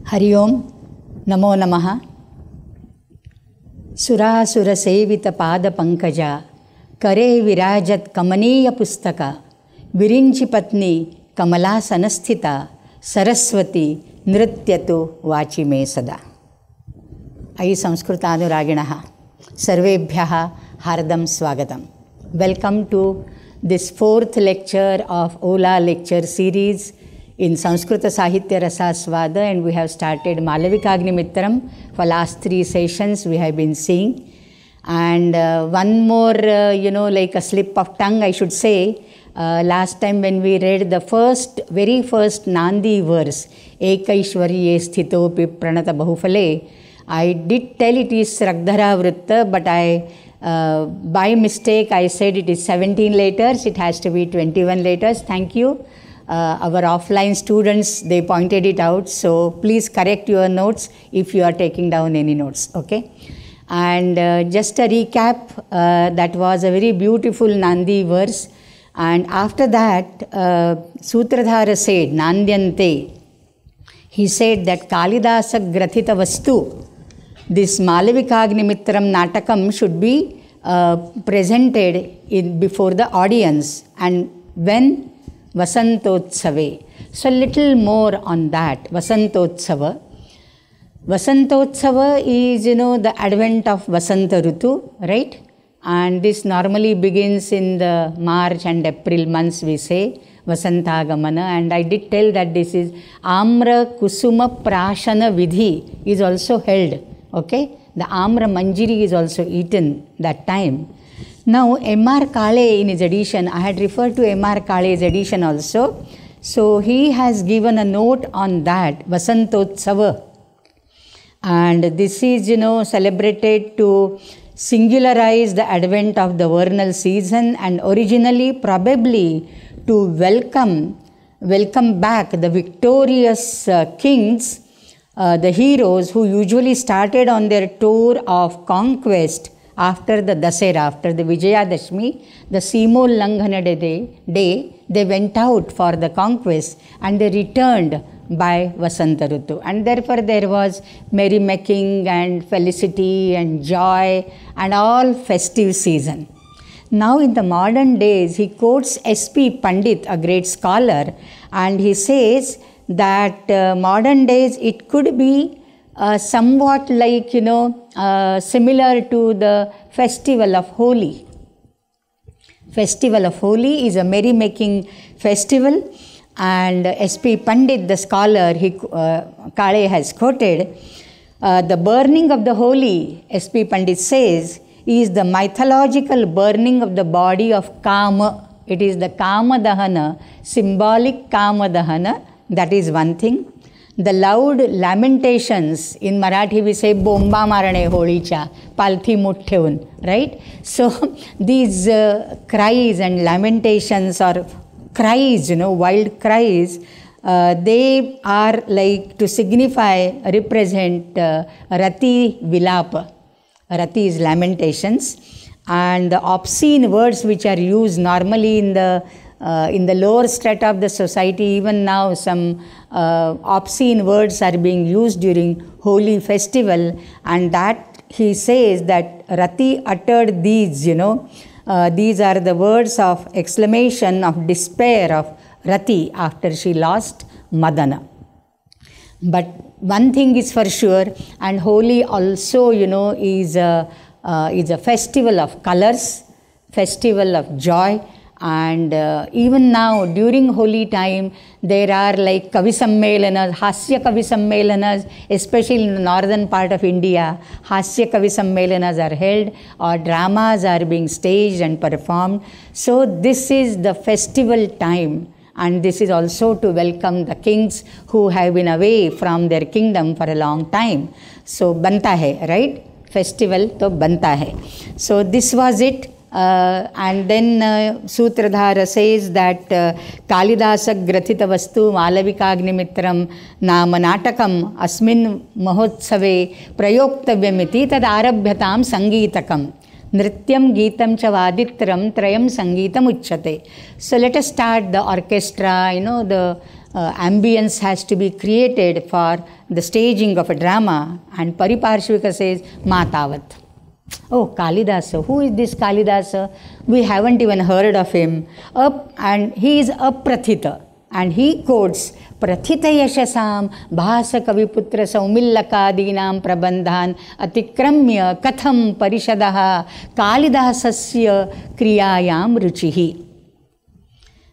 हरि ओम नमो नमः। सुरासुरसेवित पाद पंकजा करे विराजत कमनीय पुस्तक विरिंचि पत्नी कमलासनस्थिता सरस्वती नृत्यतु वाचि मे सदा। अयि संस्कृतानुरागिणः सर्वेभ्यः हार्दं स्वागतं। Welcome to this fourth lecture of our lecture series in Sanskrita Sahitya Rasaswada, and we have started Malavikagnimitram. For last 3 sessions we have been seeing, and one more like a slip of tongue I should say, last time when we read the very first Nandi verse, Ekaishwarye sthitopi pranata bahufale, I did tell it is Sragdhara Vritta, but by mistake I said it is 17 letters. It has to be 21 letters. Thank you. Our offline students, they pointed it out, so please correct your notes if you are taking down any notes, okay? And just a recap, that was a very beautiful Nandi verse, and after that Sutradhara said, Nandyante, he said that Kalidasa Grathita Vastu, this Malavikagnimitram Natakam should be presented before the audience, and when Vasantotsave. So little more on that. Vasantotsava. Vasantotsava is, the advent of Vasanta Ritu, right? And this normally begins in the March and April months, we say, Vasantagamana. And I did tell that this is Amra Kusuma Prashana Vidhi is also held, okay? The Amra Manjiri is also eaten that time. Now, M.R. Kale in his edition, I had referred to M.R. Kale's edition also. So, he has given a note on that, Vasantotsava. And this is, celebrated to singularize the advent of the vernal season, and originally probably to welcome back the victorious kings, the heroes who usually started on their tour of conquest after the Dasera, after the Vijayadashmi, the Simollangana day, they went out for the conquest and they returned by Vasanta Ritu. And therefore there was merrymaking and felicity and joy and all festive season. Now in the modern days, he quotes S.P. Pandit, a great scholar, and he says that modern days it could be somewhat like, similar to the festival of Holi. Festival of Holi is a merrymaking festival, and S.P. Pandit, the scholar, Kale has quoted, the burning of the Holi, S.P. Pandit says, is the mythological burning of the body of Kama. It is the Kama Dahana, symbolic Kama Dahana, that is one thing. The loud lamentations, in Marathi we say bomba marane holicha, palthi mut thevun, right? So these cries and lamentations, or cries, wild cries, they are like to signify, represent Rati Vilapa. Rati is lamentations, and the obscene words which are used normally in the lower strata of the society. Even now some obscene words are being used during Holi festival, and that he says that Rati uttered these, these are the words of exclamation of despair of Rati after she lost Madana. But one thing is for sure, and Holi also, is a festival of colors, festival of joy. And even now during Holi time, there are like Kavi Sammelanas, Hasya Kavi Sammelanas, especially in the northern part of India. Hasya Kavi Sammelanas are held, or dramas are being staged and performed. So this is the festival time, and this is also to welcome the kings who have been away from their kingdom for a long time. So banta hai, right? Festival to banta hai. So this was it. And then Sutradhara says that Kalidasa Grathita Vastu Malavikagnimitram Nama Natakam Asmin Mahotsave Prayoktavamiti Tad Arabhyatam Sangeetakam Nrityam Geetam Chavaditram Trayam Sangeetam Uchyate. So let us start the orchestra, the ambience has to be created for the staging of a drama, and Pariparshvika says Matavat. Oh, Kalidasa, who is this Kalidasa? We haven't even heard of him. And he is Aprathita, and he quotes Prathita Yashasam Bhasa Kaviputra Saumillakadinam Prabandhan Atikramya Katham Parishadaha Kalidasasya Kriyayam Ruchihi.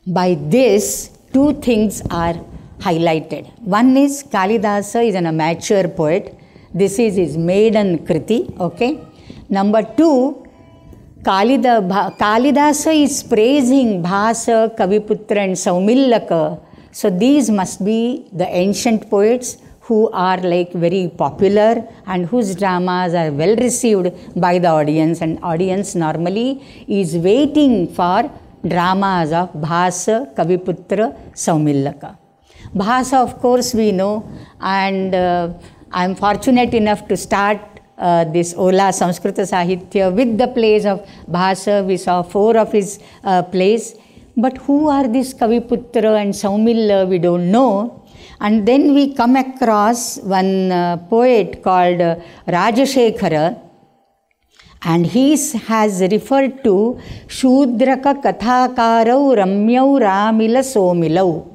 By this, two things are highlighted. One is Kalidasa is an amateur poet. This is his maiden Kriti, okay? Number two, Kalidasa is praising Bhasa, Kaviputra and Saumillaka. So these must be the ancient poets who are like very popular and whose dramas are well received by the audience, and audience normally is waiting for dramas of Bhasa, Kaviputra, Saumillaka. Bhasa, of course, we know, and I am fortunate enough to start this Ola Samskrita Sahitya with the plays of Bhasa. We saw 4 of his plays. But who are these Kaviputra and Saumilla? We don't know. And then we come across one poet called Rajashekhara, and he has referred to Shudraka Kathakarau Ramyau Ramila Somilau.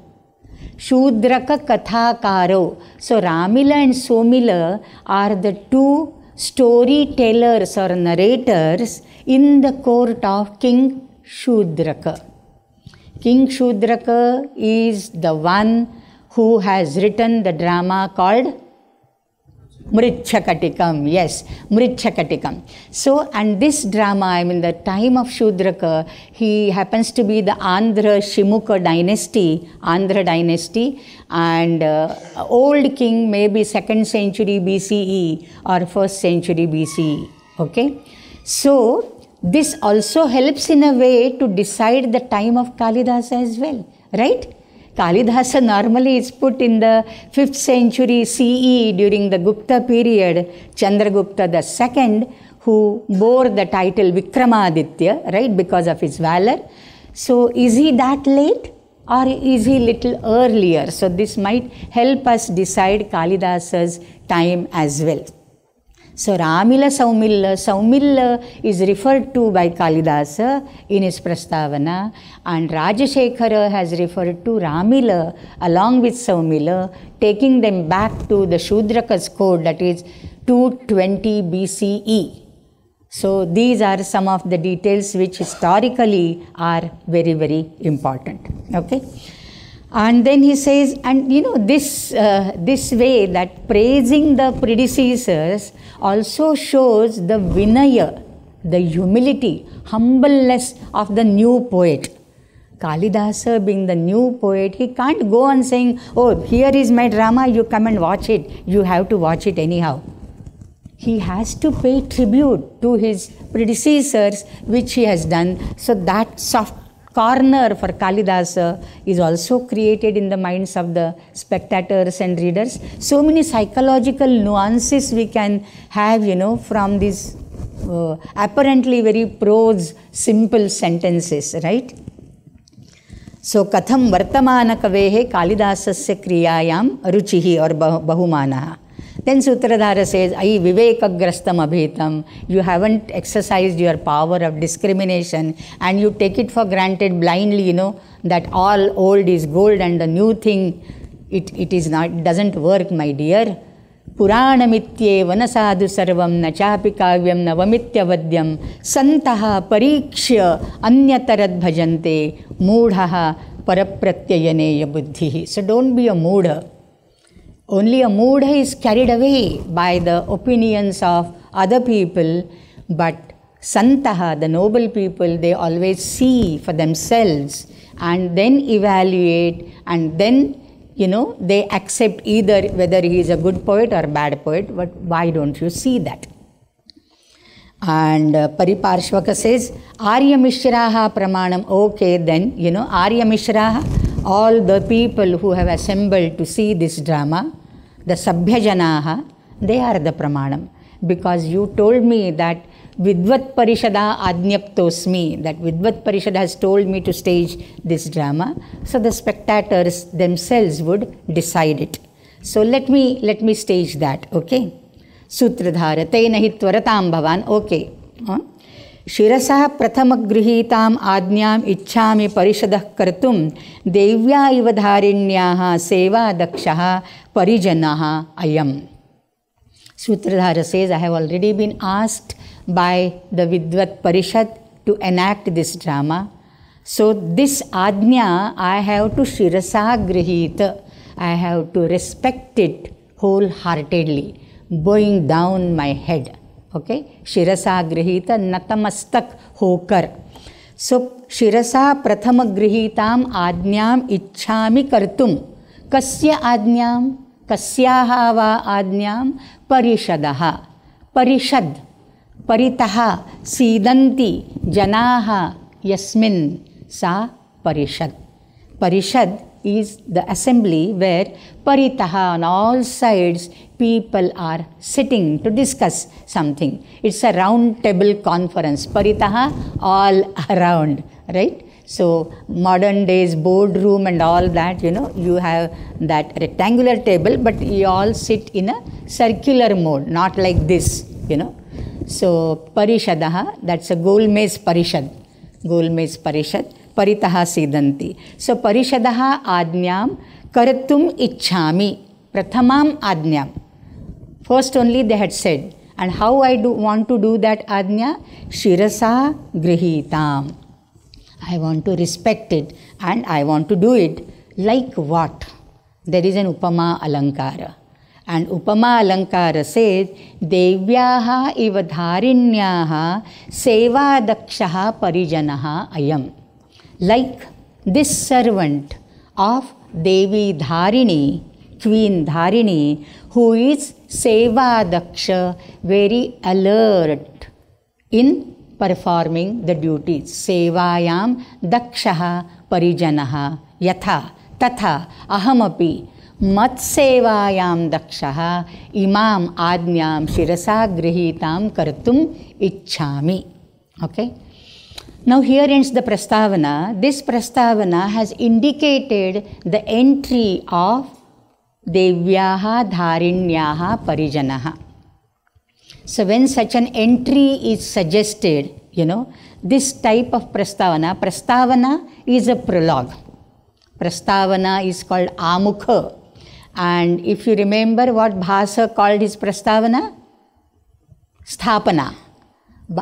Shudraka Kathakarau. So Ramila and Somila are the two storytellers or narrators in the court of King Shudraka. King Shudraka is the one who has written the drama called Mrichakatikam. Yes, Mrichakatikam. So, and this drama, the time of Shudraka, he happens to be the Andhra Shimukha dynasty, and old king may be 2nd century BCE or 1st century BCE. Okay. So, this also helps in a way to decide the time of Kalidasa as well, right? Kalidasa normally is put in the 5th century CE during the Gupta period, Chandragupta II, who bore the title Vikramaditya, right, because of his valor. So, is he that late or is he little earlier? So, this might help us decide Kalidasa's time as well. So, Ramila Saumilla is referred to by Kalidasa in his Prastavana, and Rajashekhara has referred to Ramila along with Saumilla, taking them back to the Shudraka's code, that is 220 BCE. So, these are some of the details which historically are very, very important. Okay. And then he says, and this way that praising the predecessors also shows the vinaya, the humility, humbleness of the new poet. Kalidasa being the new poet, he can't go on saying, oh, here is my drama, you come and watch it. You have to watch it anyhow. He has to pay tribute to his predecessors, which he has done. So that soft corner for Kalidasa is also created in the minds of the spectators and readers. So many psychological nuances we can have, from these apparently very prose, simple sentences, right? So, Katham Vartamana Kavehe Kalidasasya Kriyayam Ruchihi or Bahumanaha. Then Sutradhara says, Ai Vivekagrastam Abhitam, you haven't exercised your power of discrimination and you take it for granted blindly, that all old is gold and the new thing, it is not, it doesn't work, my dear. Puranamittye vanasadu sarvam nachapi kavyam navamitya vadyam santaha parikshya anyatarad bhajante moodhaha parapratyayane buddhihi. So don't be a moodha. Only a moodha is carried away by the opinions of other people, but santaha, the noble people, they always see for themselves and then evaluate, and then they accept either whether he is a good poet or bad poet. But why don't you see that? And Pariparshvaka says, Arya Mishraha Pramanam. Okay, then, you know, Arya Mishraha, all the people who have assembled to see this drama, the Sabhyajanaha, they are the Pramanam. Because you told me that Vidvat Parishada Adnyaptosmi, that Vidvat Parishad has told me to stage this drama, so the spectators themselves would decide it. So let me stage that, okay? Sutradhara Tena hi tvaratam bhavan, okay. Shirasah prathamagrihitam adnyam ichchami parishadah kartum devya iva dharinyaha seva dakshaha parijanaha ayam. Sutradhara says, I have already been asked by the Vidvat Parishad to enact this drama. So this Ajna I have to Shirasa Grihita. I have to respect it wholeheartedly, bowing down my head. Okay? Shirasa Grihita Natamastak Hokar. So Shirasa Prathama Grihitam Ajnam Ichchami Kartum. Kasya Ajnam? Kasyaha va Ajnam? Parishadaha. Parishad. Paritaha. Sidanti. Janaha. Yasmin. Sa Parishad. Parishad is the assembly where Paritaha, on all sides, people are sitting to discuss something. It's a round table conference. Paritaha, all around, right? So modern days boardroom and all that, you know, you have that rectangular table, but you all sit in a circular mode, not like this, you know. So Parishadaha, that's a Golmez Parishad. Golmez Parishad. Paritaha Sidanti. So Parishadaha Ajnam Karatum Ichchami. Prathamam Ajnam. First only they had said. And how I want to do that Ajna? Shirasa Grihitam. I want to respect it and I want to do it. Like what? There is an Upama Alankara. And Upama Alankara says, Devyaha iva dharinyaha seva dakshaha parijanaha ayam. Like this servant of Devi Dharini, Queen Dharini, who is Seva Daksha, very alert in performing the duties. Sevayam Dakshaha Parijanaha Yatha Tatha Ahamapi Mat Sevayam Dakshaha Imam Ajnam Shirasa Grihitam Kartum Ichchami. Okay. Now here ends the Prastavana. This Prastavana has indicated the entry of Devyaha Dharinyaha Parijanaha. So when such an entry is suggested, you know, this type of Prastavana is a prologue. Prastavana is called Amukha. And if you remember what Bhasa called his Prastavana? Sthapana.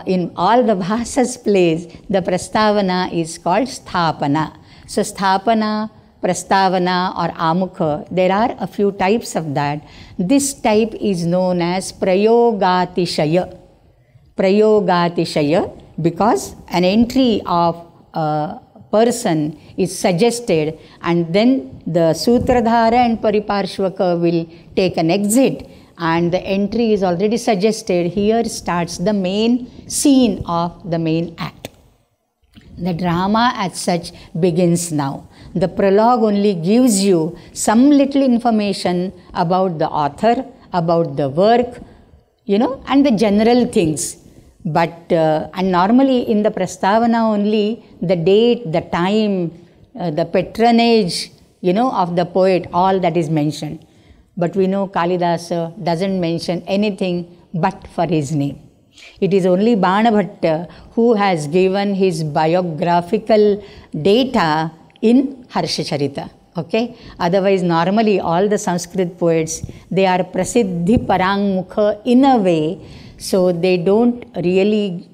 In all the Bhasas plays, the Prastavana is called Sthapana. So Sthapana, Prastavana or Amukha, there are a few types of that. This type is known as Prayogatishaya. Prayogatishaya, because an entry of a person is suggested and then the Sutradhara and Pariparshvaka will take an exit. And the entry is already suggested. Here starts the main scene of the main act. The drama as such begins now. The prologue only gives you some little information about the author, about the work, you know, and the general things. But, and normally in the Prastavana only, the date, the time, the patronage, you know, of the poet, all that is mentioned. But we know Kalidasa doesn't mention anything but for his name. It is only Banabhatta who has given his biographical data in Harshacharita. Okay? Otherwise, normally all the Sanskrit poets, they are Prasiddhi Parangmukha in a way, so they don't really,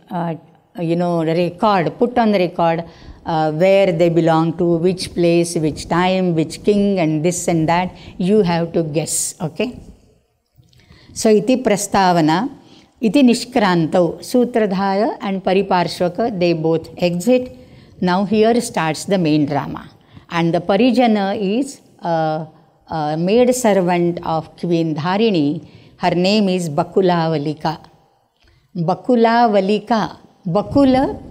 you know, record, put on the record where they belong to, which place, which time, which king, and this and that. You have to guess. Okay? So, iti prastavana, iti nishkrantau. Sutradhara and Pariparshvaka, they both exit. Now, here starts the main drama. And the Parijana is a maid servant of Queen Dharini. Her name is Bakulavalika. Bakula Valika. Bakula,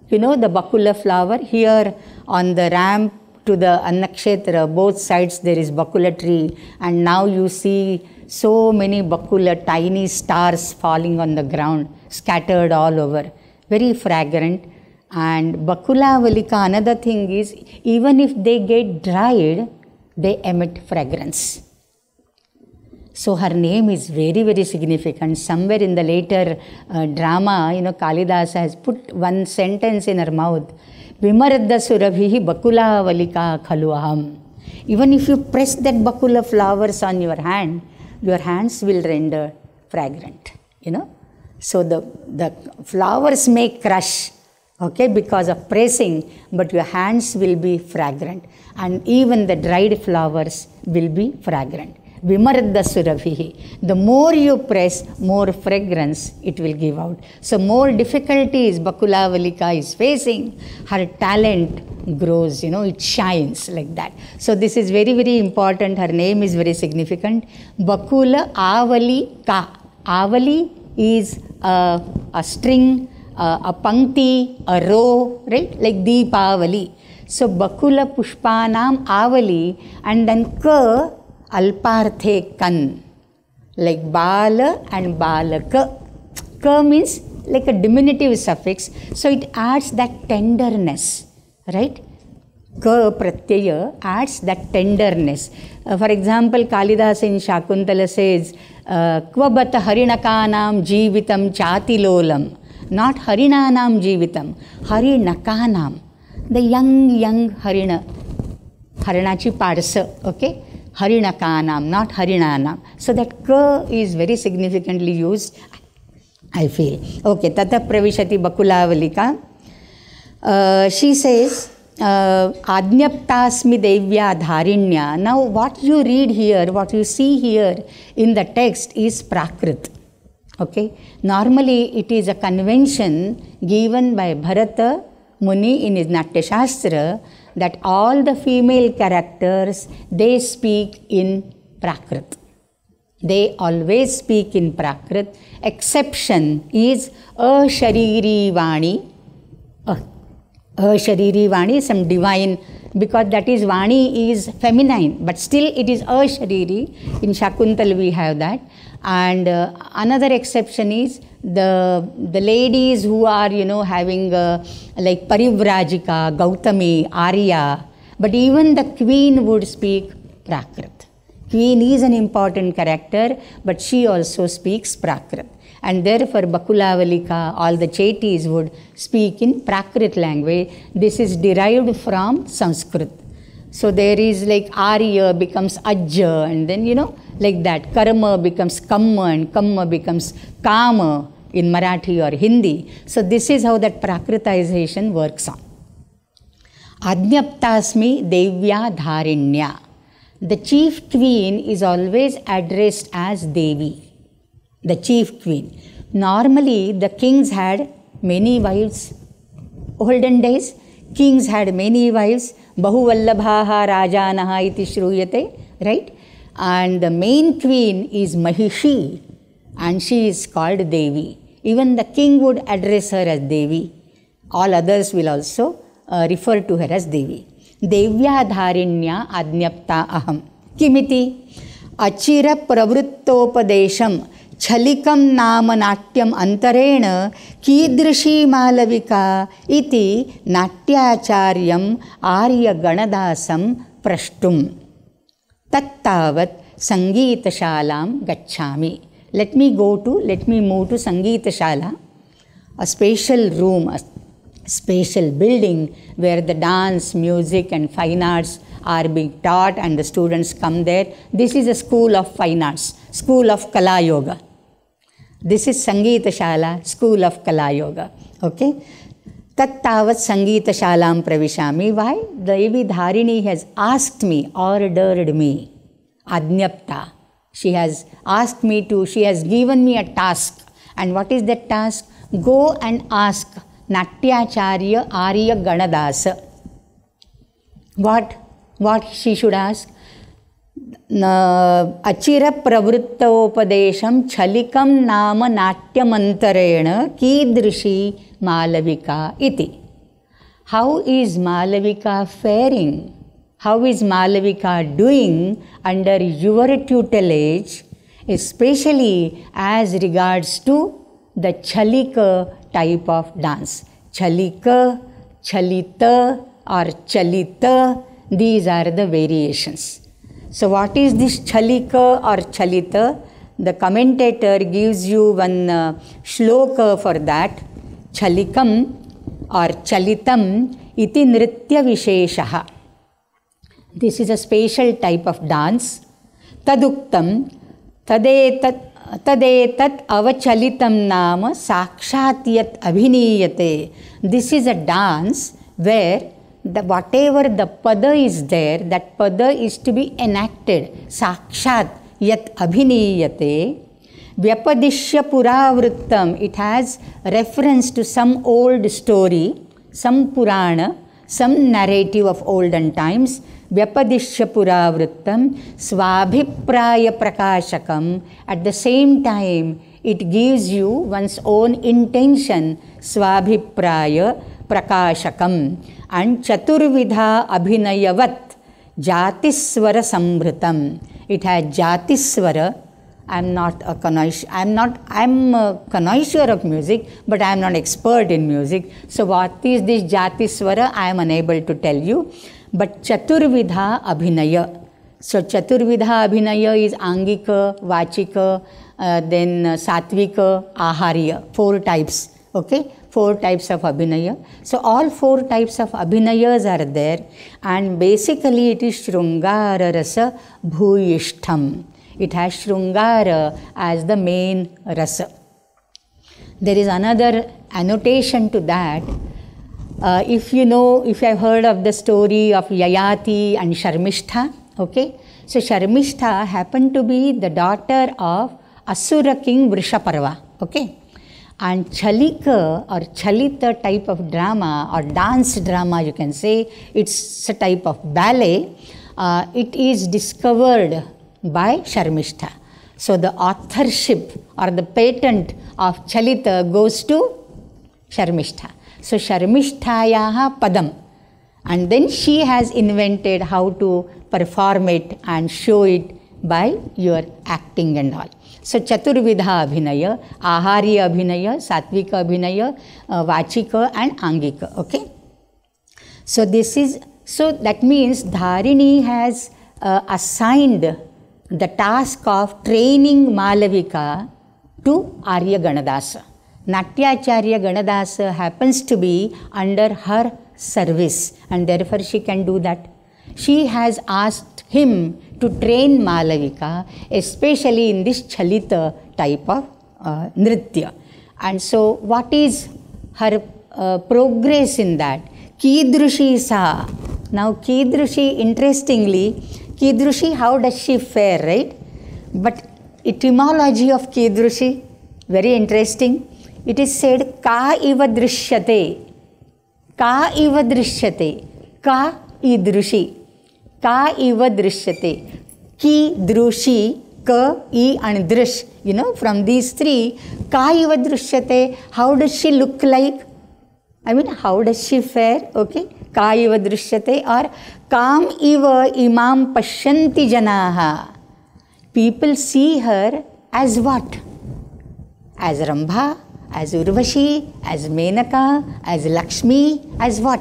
you know the Bakula flower? Here on the ramp to the Annakshetra, both sides there is Bakula tree, and now you see so many Bakula, tiny stars falling on the ground, scattered all over. Very fragrant. And Bakula Valika, another thing is, even if they get dried, they emit fragrance. So her name is very, very significant. Somewhere in the later drama, Kalidasa has put one sentence in her mouth. Vimaradda surabhihi bakula valika khalu aham. Even if you press that bakula flowers on your hands will render fragrant, So the flowers may crush, okay, because of pressing, but your hands will be fragrant. And even the dried flowers will be fragrant. Vimaradda surabhihi. The more you press, more fragrance it will give out. So more difficulties Bakula Valika is facing, her talent grows, it shines like that. So this is very, very important. Her name is very significant. Bakula Avalika. Avali is a string, a pankti, a row, right? Like Deepavali. So Bakula Pushpanam Avali, and then Ka Alparthe kan, like Bala and Balaka. Ka means like a diminutive suffix, so it adds that tenderness, right? Ka pratyaya adds that tenderness. For example, Kalidasa in Shakuntala says, Kvabata harinakanam jivitam chatilolam. Not harinanam jivitam, harinakanam. The young harina, harinachi padsa, okay? Harinakanam, not harinanam. So that ka is very significantly used, I feel. Okay, tata pravishati bakula valika. She says, Adnyaptasmi devya dharinya. Now what you read here, what you see here in the text is Prakrit. Okay, normally it is a convention given by Bharata Muni in his Natya Shastra that all the female characters, they speak in Prakrit. They always speak in Prakrit. Exception is Ashariri Vani. Ashariri Vani, some divine, because that is Vani is feminine, but still it is Ashariri. In Shakuntal we have that. And another exception is the ladies who are, having like Parivrajika, Gautami, Arya, but even the queen would speak Prakrit. Queen is an important character, but she also speaks Prakrit. And therefore Bakula Valika, all the Chetis would speak in Prakrit language. This is derived from Sanskrit. So there is like Arya becomes Ajja, and then like that. Karma becomes Kamma, and Kamma becomes Kama in Marathi or Hindi. So this is how that Prakritization works on. Adnyaptasmi Devya Dharinya. The chief queen is always addressed as Devi. The chief queen. Normally the kings had many wives. Olden days, kings had many wives. Bahuvallabhaha Rajanaha iti shruyate, right? And the main queen is Mahishi, and she is called Devi. Even the king would address her as Devi. All others will also refer to her as Devi. Devya Dharinya Adnyapta Aham. Kimiti Achira Pravrittopadesham Chalikam Nama Natyam Antarena Kidrishi Malavika Iti Natyacharyam Arya Ganadasam Prashtum Tattavat Sangeeta Shalam Gachami. Let me move to Sangeeta Shala, a special room, a special building where the dance, music and fine arts are being taught, and the students come there. This is a school of fine arts, school of Kala Yoga. This is Sangeeta Shala, school of Kala Yoga. Okay. Tattavat Sangeeta Shalam Pravishami. Why? Devi Dharini has asked me, ordered me. Adnyapta. She has asked me to, she has given me a task. And what is that task? Go and ask Natyacharya Arya Ganadasa. What she should ask? अचिरप्रवृत्तोपदेशं छलिकं नाम नाट्यमन्तरेण कीदृशी मालविका इति. How is Malavika faring? How is Malavika doing under your tutelage, especially as regards to the Chalika type of dance? Chalika, Chalita or Chalita, these are the variations. So what is this Chalika or Chalita? The commentator gives you one shloka for that. Chalikam or Chalitam iti nritya visheshaha. This is a special type of dance. Taduktam tadetat avachalitam nama sakshat yat abhiniyate. This is a dance where whatever the pada is there, that pada is to be enacted. Sakshat yat abhiniyate. Vyapadishya puravrittam. It has reference to some old story, some Purana, some narrative of olden times. Vyapadishya puravrittam svabhipraya prakashakam. At the same time, it gives you one's own intention, svabhipraya prakashakam. And chaturvidha abhinayavat jatiswara sambritam. It has jatiswara. I'm a connoisseur of music, but I am not expert in music. So what is this Jatiswara? I am unable to tell you. But Chaturvidha Abhinaya. So Chaturvidha Abhinaya is Angika, Vachika, then Satvika, Aharya. 4 types. Okay? 4 types of Abhinaya. So all 4 types of Abhinayas are there. And basically it is Shrungara Rasa Bhuyishtham. It has Shrungara as the main rasa. There is another annotation to that. If you have heard of the story of Yayati and Sharmishtha, okay? So Sharmishtha happened to be the daughter of Asura king Vrishaparva, okay? And Chalika or Chalita type of drama or dance drama, you can say, it's a type of ballet. It is discovered by Sharmishtha. So the authorship or the patent of Chalita goes to Sharmishtha. So Sharmishthayaha padam. And then she has invented how to perform it and show it by your acting and all. So Chaturvidha Abhinaya, Aharya Abhinaya, Satvika Abhinaya, Vachika and Angika. Okay. So that means Dharini has assigned the task of training Malavika to Arya Ganadasa. Natyacharya Ganadasa happens to be under her service and therefore she can do that. She has asked him to train Malavika, especially in this Chalita type of Nritya. And so what is her progress in that? Kidrushi sa. Now Kidrushi, interestingly, Kidrushi, how does she fare, right? But etymology of Kidrushi, very interesting. It is said, Ka iva drishyate. Ka iva drishyate. Ka idrushi. Ka iva drishyate. Ki drushi, ka, I and drish. From these 3, Ka iva drishyate. How does she look like? I mean, how does she fare? Okay. Ka iva drishyate or Kam iva imam pashyanti janaha. People see her as what? As Rambha, as Urvashi, as Menaka, as Lakshmi, as what?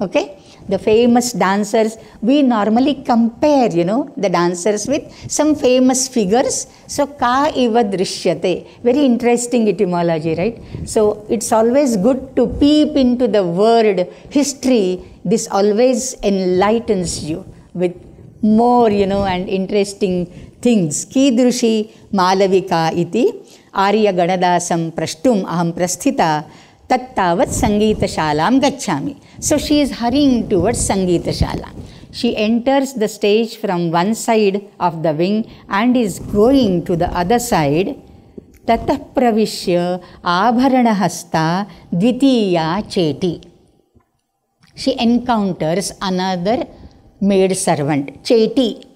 Okay? The famous dancers, we normally compare, the dancers with some famous figures. So, Ka iva drishyate. Very interesting etymology, right? So, it's always good to peep into the word history. This always enlightens you with more, and interesting things. Kidrushi Malavika iti Arya Ganadasam prashtum aham prasthita tattavat Sangeeta Shalam gacchami. So she is hurrying towards Sangeeta Shala. She enters the stage from one side of the wing and is going to the other side. Tatah pravishya abharana hasta dvitiya cheti. She encounters another maid servant, Cheti.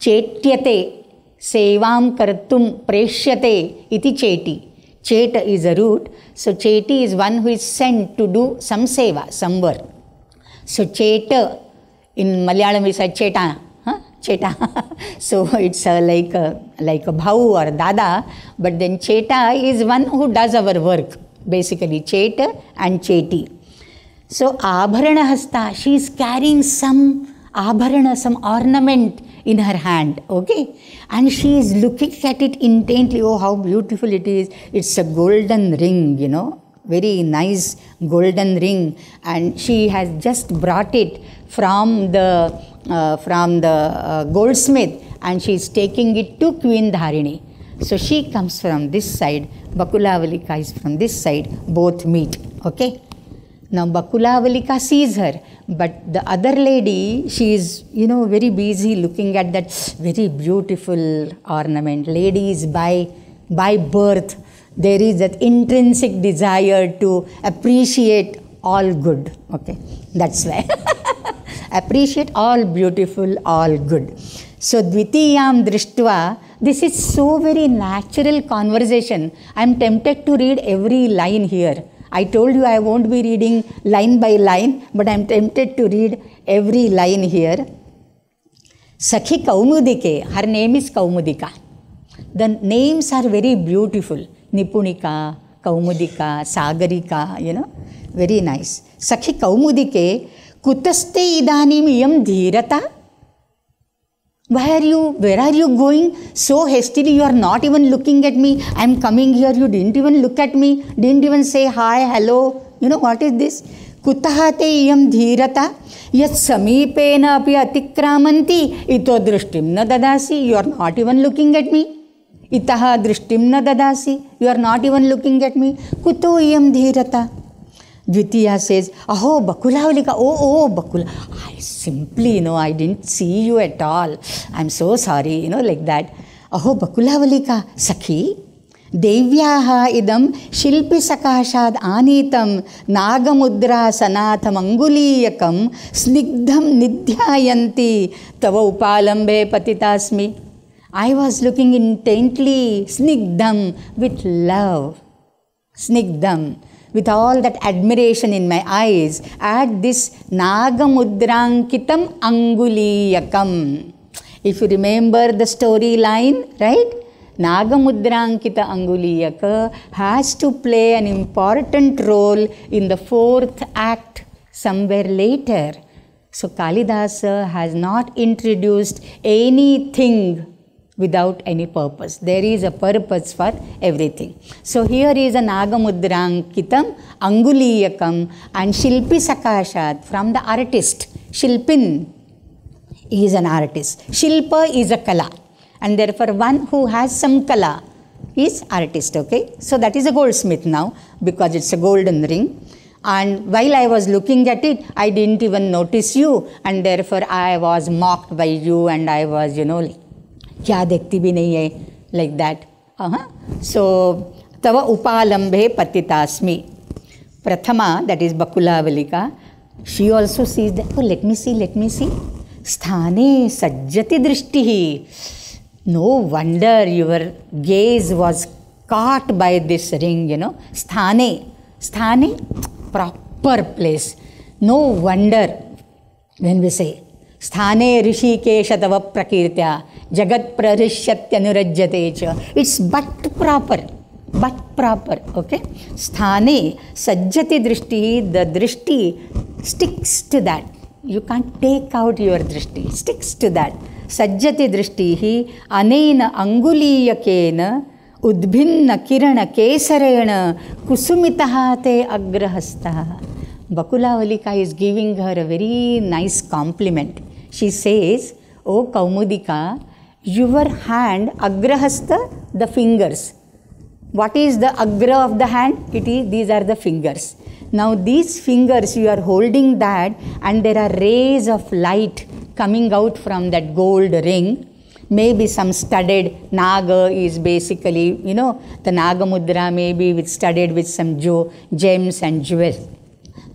Chetyate, sevam kartum preshyate iti cheti. Chet is a root. So cheti is one who is sent to do some seva, some work. So cheta, in Malayalam we say cheta. Cheta. So it's like a bhau or dada. But then cheta is one who does our work. Basically cheta and cheti. So abharana hasta, she is carrying some abharana, some ornament in her hand, okay, and she is looking at it intently. Oh, how beautiful it is. It's a golden ring, you know, very nice golden ring, and she has just brought it from the goldsmith, and she is taking it to Queen Dharini. So she comes from this side, Bakulavalika is from this side, both meet, okay. Now Bakulavalika sees her, but the other lady, she is, you know, very busy looking at that very beautiful ornament. Ladies by birth, there is that intrinsic desire to appreciate all good, okay, that's why. Appreciate all beautiful, all good. So Dvitiyam Drishtva, this is so very natural conversation. I am tempted to read every line here. I told you I won't be reading line by line, but I am tempted to read every line here. Sakhi Kaumudike, her name is Kaumudika. The names are very beautiful. Nipunika, Kaumudika, Sagarika, you know, very nice. Sakhi Kaumudike, Kutaste idanim iyam dhirata. Where are you going so hastily? You are not even looking at me. I am coming here. You didn't even look at me. Didn't even say hi, hello. You know what is this? Kutahate iyam dhirata. Yat samipena api atikramanti. Ito drishtim na dadasi. You are not even looking at me. Itaha drishtim na dadasi. You are not even looking at me. Kuto iyam dhirata. Dvitiya says, Aho, Bakulavalika, oh, Bakula. I simply, I didn't see you at all. I'm so sorry, like that. Aho, Bakulavalika, Sakhi, Devyaha idam shilpi sakashad anitam nagamudra sanatham anguliyakam snigdham nidhyayanti tava upalambe patitasmi. I was looking intently, snigdham, with love. Snigdham. With all that admiration in my eyes, at this Nagamudrankitam Anguliyakam. If you remember the storyline, right? Nagamudrankita Anguliyaka has to play an important role in the fourth act somewhere later. So Kalidasa has not introduced anything without any purpose. There is a purpose for everything. So here is a Nagamudrankitam Anguliyakam and Shilpi Sakashat from the artist. Shilpin is an artist. Shilpa is a kala. And therefore one who has some kala is artist, okay. So that is a goldsmith now because it's a golden ring. And while I was looking at it, I didn't even notice you, and therefore I was mocked by you, and I was, kya dekhti bhi nahi hai, like that. So, tava upalambe patitasmi. Prathama, that is Bakulavalika, she also sees that, oh, let me see. Sthane sajjati drishtihi. No wonder your gaze was caught by this ring, Sthane, proper place. No wonder when we say, Sthane rishikesha tava prakirtya jagat prarishyatyanurajyate cha. It's but proper, okay. Sthane sajjati drishti, the drishti sticks to that. You can't take out your drishti, sticks to that. Sajjati drishtihi anena anguliyakena udbhinna kirana kesarena kusumitaha te agrahastha. Bakulavalika is giving her a very nice compliment. She says, O Kaumudika, your hand, agrahasta, the fingers. What is the agra of the hand? These are the fingers. Now these fingers, you are holding that, and there are rays of light coming out from that gold ring. Maybe some studded naga is basically, the Nagamudra may be studded with some gems and jewels,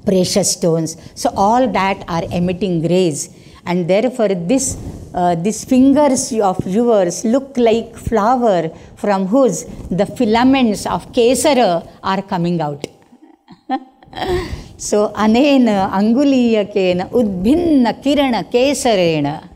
precious stones. So all that are emitting rays. And therefore this these fingers of yours look like flower from whose the filaments of kesara are coming out. So, anena anguliyakena udbhinna kirana kesarena.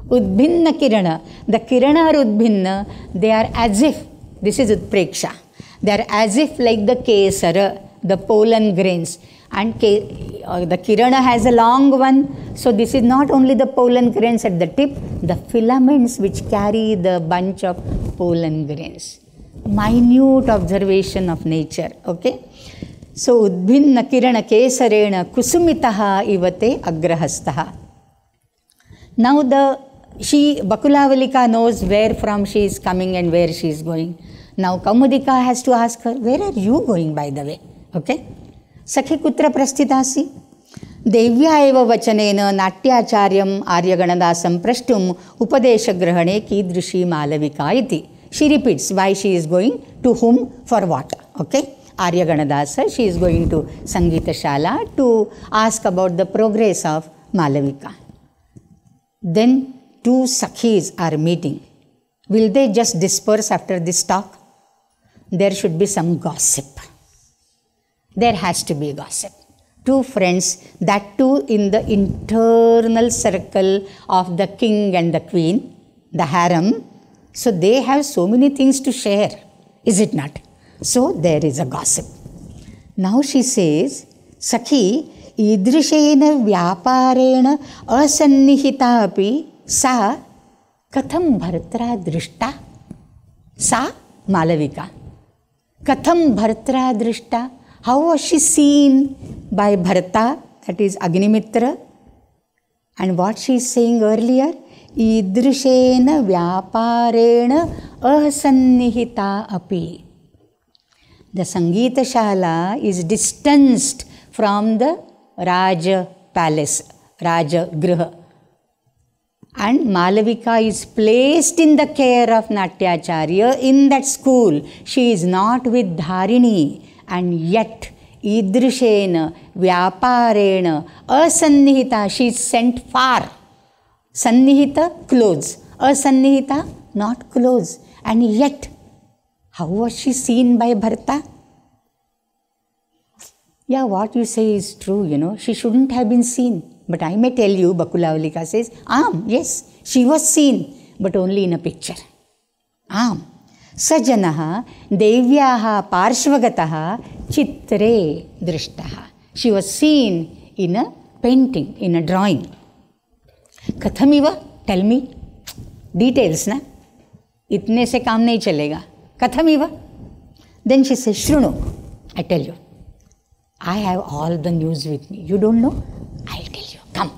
Udbhinna kirana. The kirana are udbhinna, they are as if, this is utpreksha, they are as if like the kesara, the pollen grains. And the kirana has a long one, so this is not only the pollen grains at the tip, the filaments which carry the bunch of pollen grains. Minute observation of nature, okay. So, udbhinna kirana kesarena kusumitaha ivate agrahastaha. Now Bakulavalika knows where from she is coming and where she is going. Now Kaumudika has to ask her, where are you going, by the way? Okay. Sakhi kutra prasthitasi? Devya eva vachaneena natyacharyam aryaganadasam prashtum upadeshagrahane kidrishi malavika iti. She repeats why she is going, to whom, for what. Okay. Aryaganadasa, she is going to Sangeeta Shala to ask about the progress of Malavika. Then two Sakhis are meeting. Will they just disperse after this talk? There should be some gossip. There has to be gossip. Two friends, that too in the internal circle of the king and the queen, the harem. So they have so many things to share, is it not? So there is a gossip. Now she says, Sakhi, idrishena vyaparena asannihita api sa katham bhartra drishta. Sa Malavika. Katham bhartra drishta. How was she seen by Bharata, that is Agnimitra? And what she is saying earlier, idrishena vyaparena asannihita api. The Sangeeta Shala is distanced from the Raja palace, Raja Griha. And Malavika is placed in the care of Natyacharya in that school. She is not with Dharini. And yet, idrishena, vyaparena, asannihita, she is sent far. Sannihita, close. Asannihita, not close. And yet, how was she seen by Bharata? Yeah, what you say is true, she shouldn't have been seen. But I may tell you, Bakulavalika says, yes, she was seen, but only in a picture. Sajanaha devyaha parshvagataha chitre drishtaha. She was seen in a painting, in a drawing. Kathamiva, tell me. Details, na? Itne se kaam nahi chalega. Kathamiva. Then she says, Shrunu, I tell you. I have all the news with me. You don't know? I'll tell you. Come.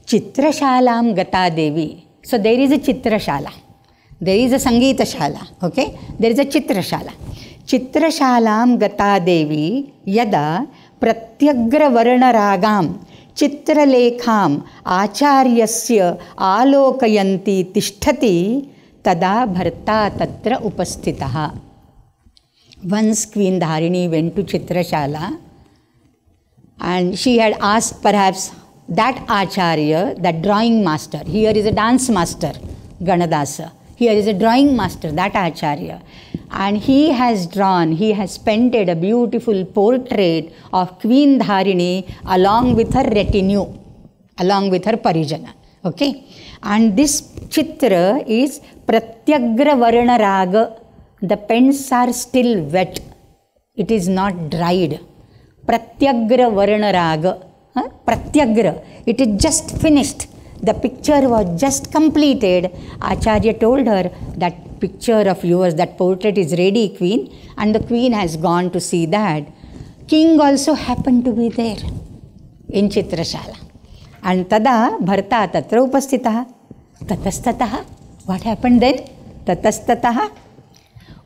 Chitrashalam gata devi. So there is a Chitrashala. There is a Sangeeta Shala, okay? There is a Chitrashala. Chitrashalam gata devi yada pratyagra varna ragam chitralekham acharyasya alokayanti tishtati tada bharta tatra upasthitaha. Once Queen Dharini went to Chitrashala and she had asked perhaps that Acharya, that drawing master, here is a dance master, Ganadasa. Here is a drawing master, that Acharya. And he has painted a beautiful portrait of Queen Dharini along with her retinue, along with her parijana. Okay? And this Chitra is Pratyagra Varna Raga. The pens are still wet. It is not dried. Pratyagra Varna Raga. Pratyagra. It is just finished. The picture was just completed. Acharya told her, that picture of yours, that portrait is ready, Queen. And the Queen has gone to see that. King also happened to be there in Chitrashala. And tada bharta tatra upasthitaha. Tatastataha. What happened then? Tatastataha.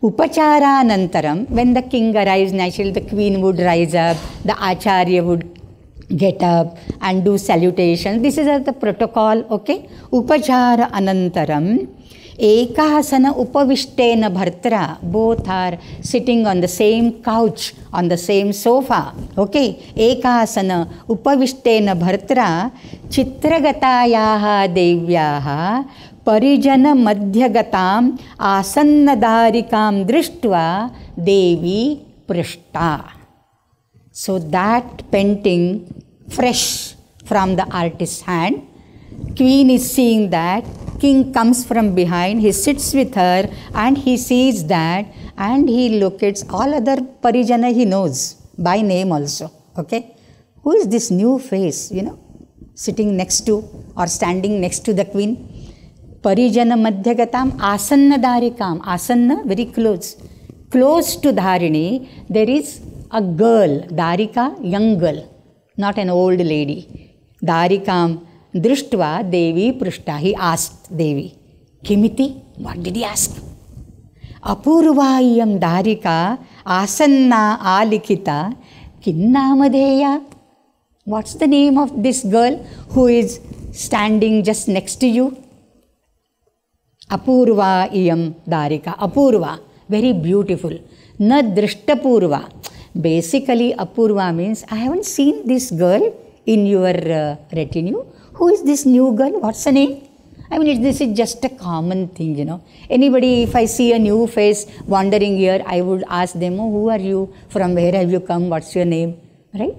Upachara nantaram. When the king arrives, naturally the Queen would rise up. The Acharya would get up and do salutation. This is the protocol, okay? Upachara anantaram ekasana upavishtena bhartra. Both are sitting on the same couch, on the same sofa, okay? Ekasana upavishtena bhartra chitragatayaha devyaha parijana madhyagatam asannadharikam drishtva devi prishta. So that painting, fresh from the artist's hand, queen is seeing that, king comes from behind, he sits with her and he sees that, and he locates all other parijana he knows by name also, okay? Who is this new face, sitting next to or standing next to the queen? Parijana madhyagatam asanna dharikam. Asanna, very close. Close to Dharini, there is a girl, Dharika, young girl, not an old lady. Dharikam drishtva Devi prishta. He asked Devi, Kimiti? What did he ask? Apurvayam Dharika asanna alikita kinnamadeya. What's the name of this girl who is standing just next to you? Apurva iyam Dharika. Apurva, very beautiful. Na drishtapurva. Basically, Apurva means, I haven't seen this girl in your retinue. Who is this new girl? What's her name? I mean, this is just a common thing, Anybody, if I see a new face wandering here, I would ask them, oh, who are you? From where have you come? What's your name? Right?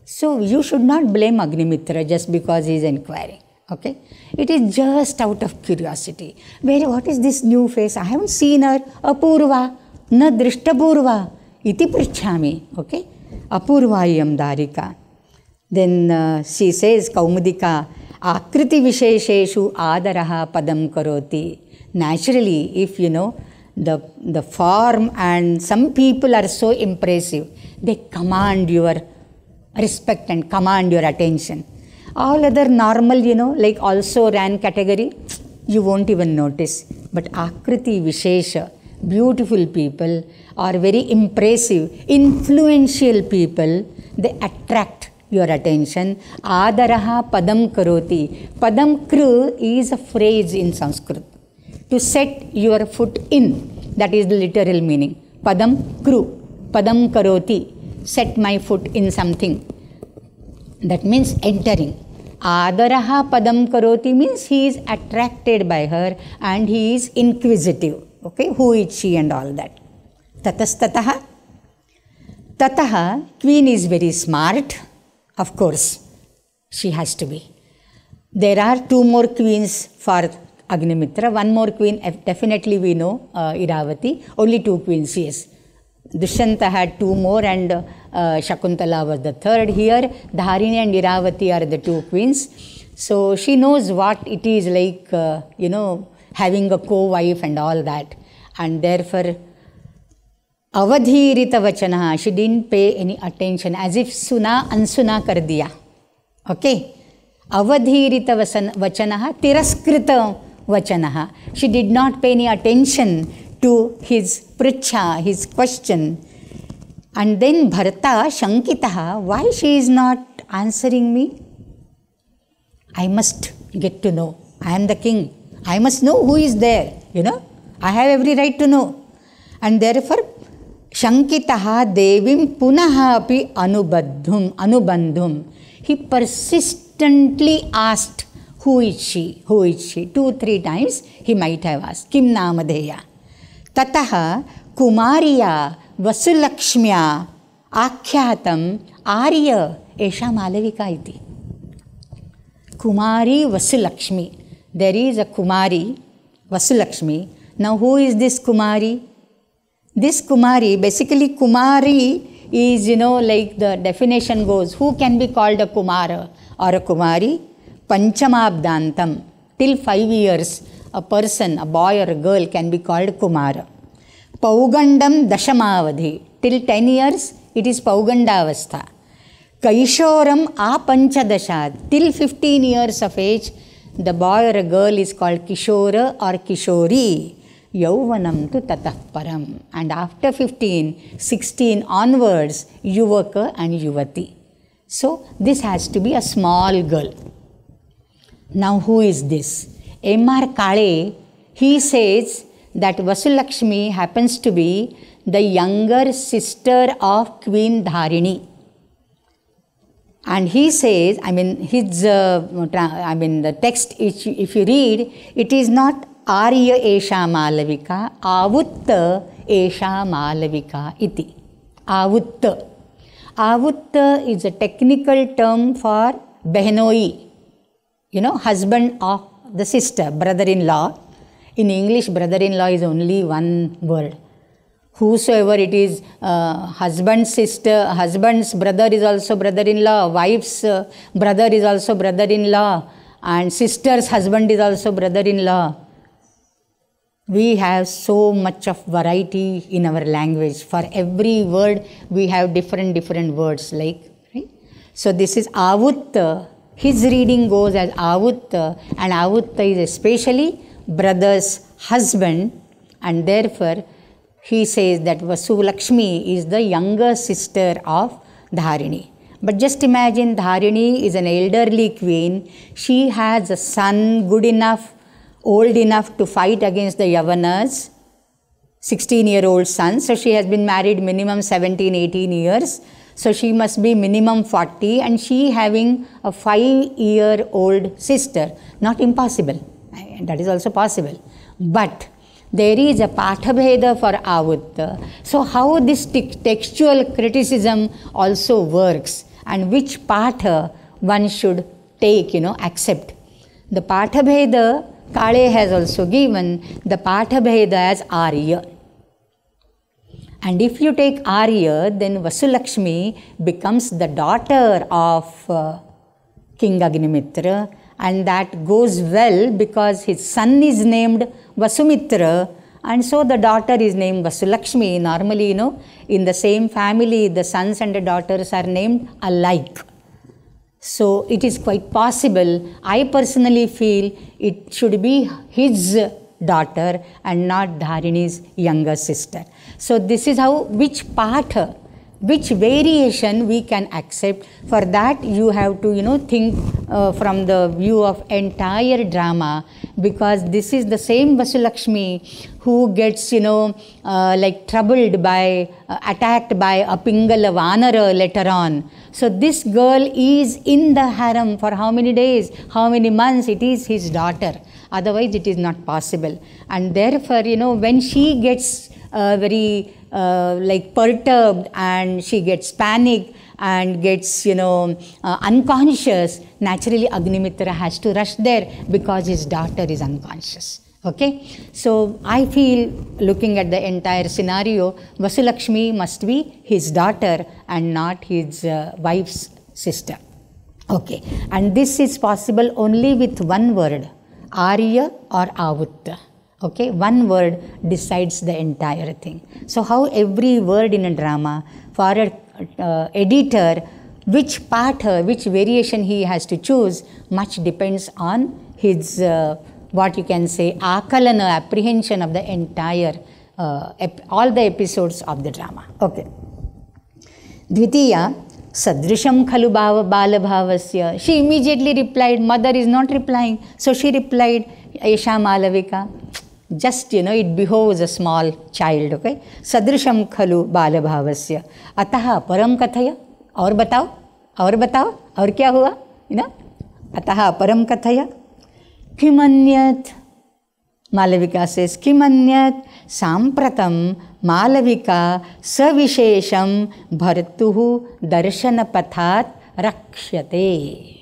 So, you should not blame Agnimitra just because he is inquiring. Okay? It is just out of curiosity. What is this new face? I haven't seen her. Apurva, na drishtapurva. Iti prichhami, okay? Apurvayam Dharika. Then she says, Kaumudika, Akriti Vishesheshu Adaraha Padam Karoti. Naturally, if the form, and some people are so impressive, they command your respect and command your attention. All other normal, like also ran category, you won't even notice. But Akriti Vishesha, beautiful people, or very impressive, influential people, they attract your attention. Adaraha padam karoti. Padam kru is a phrase in Sanskrit. To set your foot in, that is the literal meaning. Padam kru, padam karoti, set my foot in something. That means entering. Adaraha padam karoti means he is attracted by her and he is inquisitive. Okay, who is she and all that. Tatastataha. Tataha, queen is very smart. Of course, she has to be. There are two more queens for Agnimitra. One more queen, definitely we know, Iravati. Only two queens, yes. Dushyanta had two more and Shakuntala was the third. Here, Dharini and Iravati are the two queens. So, she knows what it is like, having a co-wife and all that. And therefore, Avadhirita vachana, she didn't pay any attention, as if suna ansuna kar diya. Okay? Avadhirita vachana, tiraskrita vachana. She did not pay any attention to his pricha, his question. And then Bharata Shankitaha, why she is not answering me? I must get to know. I am the king. I must know who is there, I have every right to know. And therefore, Shankitaha Devim Punaha api anubandhum. He persistently asked, who is she? Who is she? 2-3 times he might have asked. Kim Namadeya. Tataha Kumariya Vasulakshmya Akhyatam Arya Esha Malavika iti. Kumari Vasulakshmi. There is a Kumari, Vasulakshmi. Now, who is this Kumari? This Kumari, basically Kumari is, like the definition goes, who can be called a Kumara or a Kumari? Panchamabdantam. Till 5 years, a person, a boy or a girl can be called Kumara. Paugandam Dashamavadhi. Till 10 years, it is Paugandavastha. Kaishoram Apanchadashat. Till 15 years of age, the boy or a girl is called Kishora or Kishori. Yauvanam tu tatah param. And after 15, 16 onwards, Yuvaka and Yuvati. So this has to be a small girl. Now who is this? M.R. Kale, he says that Vasulakshmi happens to be the younger sister of Queen Dharini. And he says, the text, if you read, it is not Arya Esha Malavika, Avutta Esha Malavika iti. Avutta. Avutta is a technical term for Behnoi, husband of the sister, brother-in-law. In English, brother-in-law is only one word. Whosoever it is, husband's sister, husband's brother is also brother-in-law, wife's brother is also brother-in-law, and sister's husband is also brother-in-law. We have so much of variety in our language. For every word, we have different words, right? So this is Avutta. His reading goes as Avutta, and Avutta is especially brother's husband, and therefore he says that Vasulakshmi is the younger sister of Dharini. But just imagine, Dharini is an elderly queen. She has a son good enough, old enough to fight against the Yavanas, 16-year-old son. So she has been married minimum 17, 18 years. So she must be minimum 40, and she having a 5-year-old sister. Not impossible. That is also possible. But there is a Pathabheda for Avutta. So how this textual criticism also works, and which Patha one should take, accept. The Pathabheda, Kale has also given the Pathabheda as Arya. And if you take Arya, then Vasulakshmi becomes the daughter of King Agnimitra, and that goes well because his son is named Vasumitra, and so the daughter is named Vasulakshmi. Normally, in the same family, the sons and the daughters are named alike. So it is quite possible. I personally feel it should be his daughter and not Dharini's younger sister. So this is how, which variation we can accept. For that you have to think from the view of entire drama, because this is the same Vasulakshmi who gets troubled by attacked by a Pingala Vanara later on. So this girl is in the harem for how many days, how many months? It is his daughter. Otherwise it is not possible. And therefore, when she gets very perturbed, and she gets panic and gets unconscious, naturally Agnimitra has to rush there because his daughter is unconscious. Okay, so I feel, looking at the entire scenario, Vasulakshmi must be his daughter and not his wife's sister. Okay, and this is possible only with one word, Arya or Avutta. Okay, one word decides the entire thing. So how every word in a drama, for an editor, which part, which variation he has to choose, much depends on his, what you can say, akalana, apprehension of the entire, all the episodes of the drama. Okay. Dvitiya, Sadrisham khalu bala bhavasya. She immediately replied, mother is not replying. So she replied, Esha Malavika. Just, it behoves a small child, okay? Sadrisham khalu bala bhavasya. Ataha param kathaya. Aur batao, aur kya hua? Ataha param kathaya. Kimanyat. Malavika says, Kimanyat sampratam Malavika savishesham bhartuhu darshana pathat rakshyate.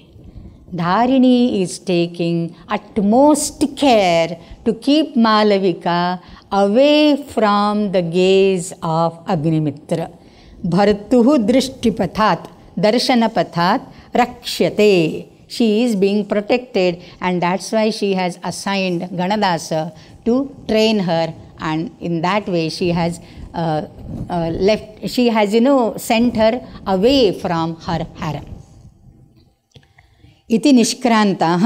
Dharini is taking utmost care to keep Malavika away from the gaze of Agnimitra. Bhartuhu drishtipathat, darshanapathat rakshyate. She is being protected, and that's why she has assigned Ganadasa to train her, and in that way she has sent her away from her harem. Iti nishkranta,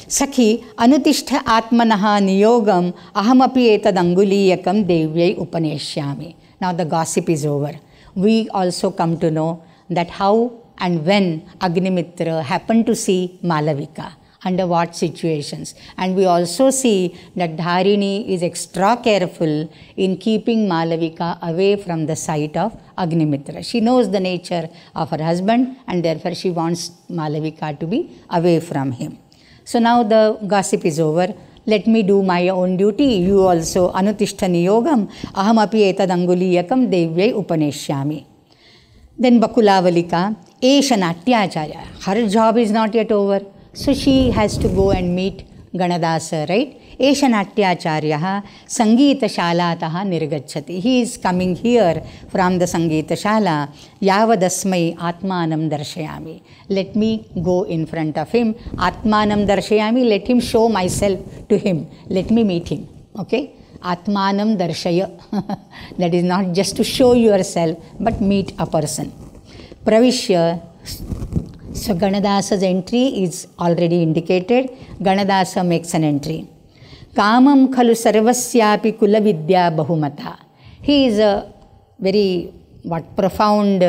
Sakhi anutishta atmanaha niyogam ahamapi etad anguliyakam devyai upaneshyami. Now the gossip is over. We also come to know that how and when Agnimitra happened to see Malavika, under what situations. And we also see that Dharini is extra careful in keeping Malavika away from the sight of Agnimitra. She knows the nature of her husband, and therefore she wants Malavika to be away from him. So now the gossip is over. Let me do my own duty. You also anutishtha niyogam aham api etad anguliyakam devyai upaneshyami. Then Bakulavalika, Esha Natyacharya. Her job is not yet over. So she has to go and meet Ganadasa, right? Esha Natyacharya Sangeeta Shalataha Nirgachati. He is coming here from the Sangeeta Shala. Yavadasmai Atmanam Darshayami. Let me go in front of him. Atmanam Darshayami. Let him show myself to him. Let me meet him. Okay? Atmanam Darshaya. That is not just to show yourself, but meet a person. Pravishya. So Ganadasa's entry is already indicated. Ganadasa makes an entry. Kamam khalu sarvasyapi kula vidya bahumata. He is a very profound,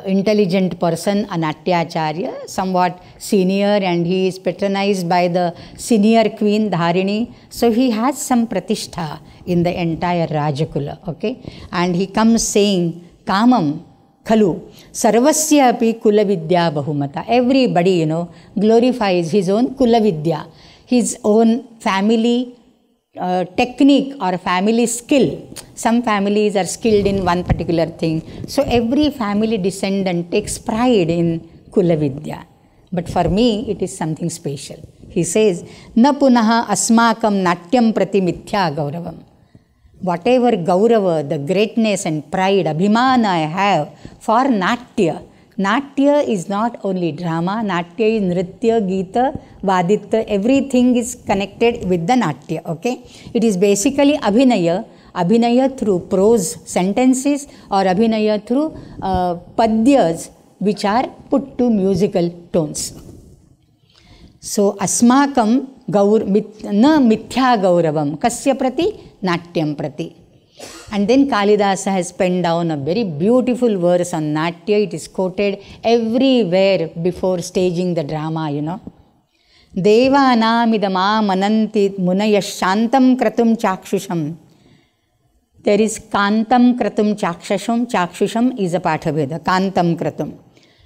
intelligent person, a Natyacharya, somewhat senior, and he is patronized by the senior queen Dharini. So he has some pratishtha in the entire Rajakula. Okay? And he comes saying, Kamam Khalu, Sarvasya api Kula Vidya Bahumata. Everybody, glorifies his own Kula Vidya, his own family technique or family skill. Some families are skilled in one particular thing. So every family descendant takes pride in Kula Vidya. But for me, it is something special. He says, Na punaha asmakam natyam prati mithya gauravam. Whatever Gaurava, the greatness and pride, Abhimana I have for Natya. Natya is not only drama, Natya is Nritya, Gita, Vaditya, everything is connected with the Natya, okay? It is basically Abhinaya, Abhinaya through prose sentences or Abhinaya through Padyas which are put to musical tones. So, Asmakam na mithya gauravam, kasya prati? Natyam prati. And then Kalidasa has penned down a very beautiful verse on Natya. It is quoted everywhere before staging the drama, Devanamidama mananti munayash shantam kratum chakshusham. There is kantam kratum chakshusham. Chakshusham is a pathabheda. Kantam kratum.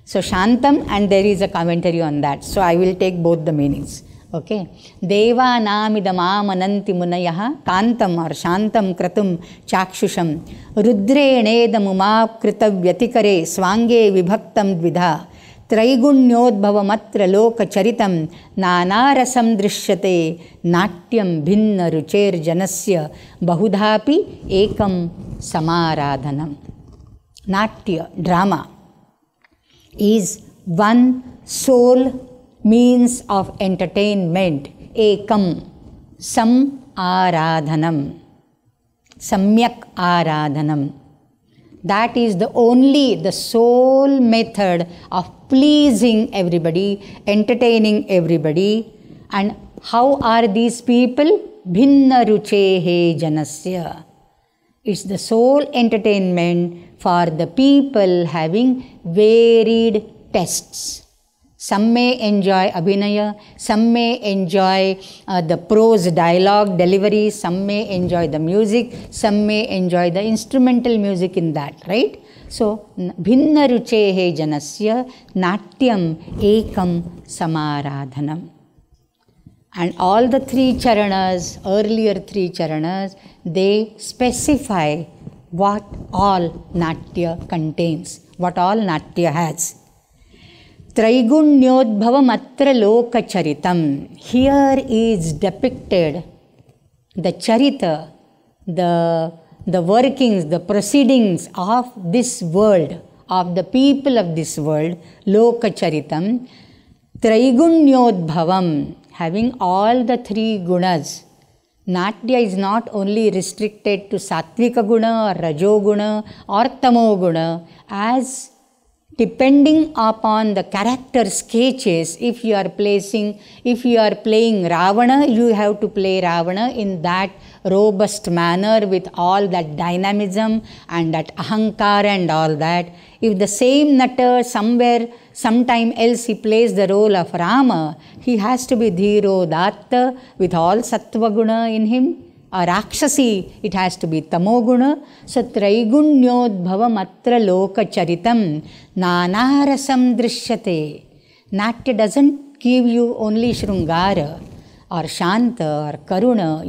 So shantam, and there is a commentary on that. So I will take both the meanings. Okay. Devanamidama mananti munayaha kantam or shantam kratum chakshusham rudrenedamuma kritavyati swange vibhaktam dvidha traigunyodbhavamatra loka charitam nanarasam drishyate natyam bhinna rucher janasya bahudhapi ekam samaradhanam. Natya, drama, is one sole means of entertainment, ekam, sam aradhanam, samyak aradhanam. That is the sole method of pleasing everybody, entertaining everybody. And how are these people? Bhinna ruchehe janasya. It's the sole entertainment for the people having varied tastes. Some may enjoy abhinaya, some may enjoy the prose dialogue delivery, some may enjoy the music, some may enjoy the instrumental music in that, right? So, bhinna ruchehe janasya natyam ekam samaradhanam. And all the three charanas, earlier three charanas, they specify what all Natya contains, what all Natya has. Traigunyodbhavamatra loka charitam. Here is depicted the charita, the workings, the proceedings of this world, of the people of this world, loka charitam. Traigunyodbhavam, having all the three gunas. Natya is not only restricted to Sattvika guna or Rajo guna or Tamo guna, as depending upon the character sketches, if you are playing Ravana, you have to play Ravana in that robust manner with all that dynamism and that ahankara and all that. If the same natter sometime else he plays the role of Rama, he has to be Dhiro Datta with all Sattva Guna in him. Or Rakshasi, it has to be Tamoguna. So Traigunyodbhavam atra loka charitam nanarasam drishyate. Natya doesn't give you only Shrungara or Shanta or Karuna,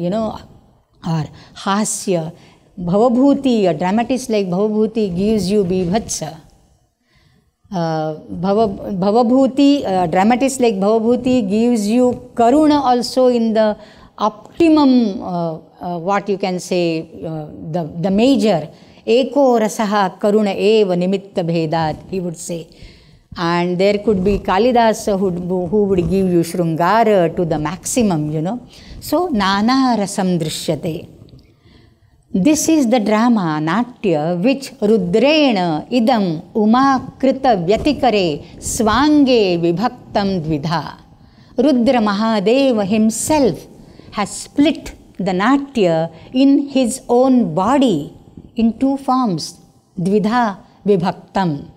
or Hasya. Bhavabhuti, a dramatist like Bhavabhuti gives you Bibhatsa. Bhavabhuti, a dramatist like Bhavabhuti gives you Karuna also in the optimum, what you can say, the major. Eko rasaha karuna eva nimitta bhedat, he would say. And there could be Kalidasa who would give you Shrungara to the maximum, So, nana rasam drishyate. This is the drama, Natya, which Rudrena idam uma krita vyatikare swange vibhaktam dvidha. Rudra Mahadeva himself has split the Natya in his own body in two forms, Dvidha Vibhaktam.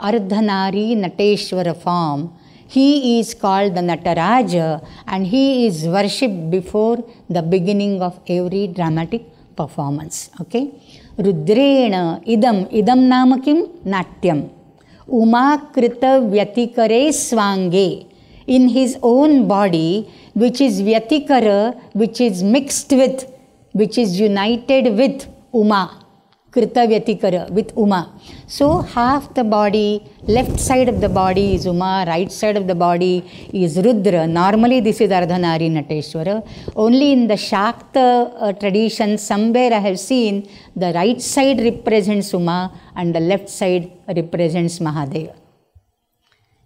Ardhanari Nateshwara form, he is called the Nataraja and he is worshipped before the beginning of every dramatic performance. Okay? Rudrena idam nama kim? Natyam. Umakrita vyatikare swange. In his own body, which is Vyatikara, which is mixed with, which is united with Uma, Krita Vyatikara, with Uma. So, half the body, left side of the body is Uma, right side of the body is Rudra. Normally, this is Ardhanari Nateshwara. Only in the Shakta tradition, somewhere I have seen the right side represents Uma and the left side represents Mahadeva.